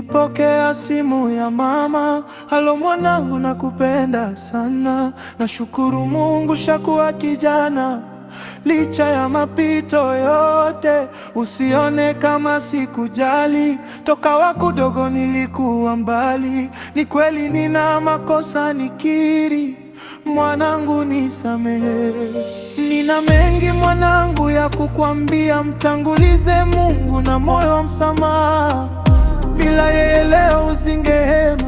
Nilipokea simu ya mama, halo mwanangu, nakupenda sana. Nashukuru Mungu shakuwa kijana, licha ya mapito yote. Usione kama sikujali, toka wakudogo nilikuwa mbali. Ni kweli nina makosa, nikiri mwanangu, nisamehe. Nina mengi mwanangu ya kukwambia, mtangulize Mungu na moyo wa msamaha. Bila yeye leo usingehema,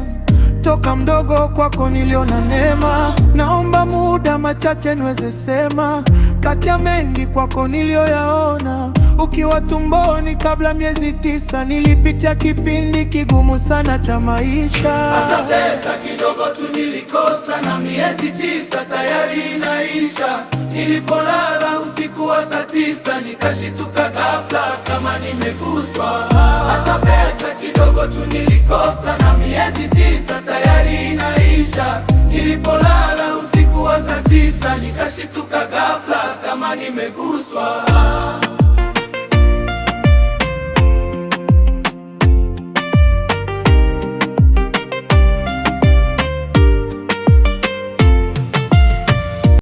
toka mdogo kwako niliona neema. Naomba muda machache niweze sema, kati ya mengi kwako niliyoyaona. Ukiwa tumboni kabla miezi 9, nilipitia kipindi kigumu sana cha maisha. Hata pesa kidogo tu nilikosa, na miezi 9 tayari inaisha. Nilipolala usiku wa saa 9, nikashituka ghafla kama nimeguswa. Hata pesa kidogo tu nilikosa, na miezi 9 tayari inaisha. Nilipolala usiku wa saa 9, nikashituka ghafla kama nimeguswa.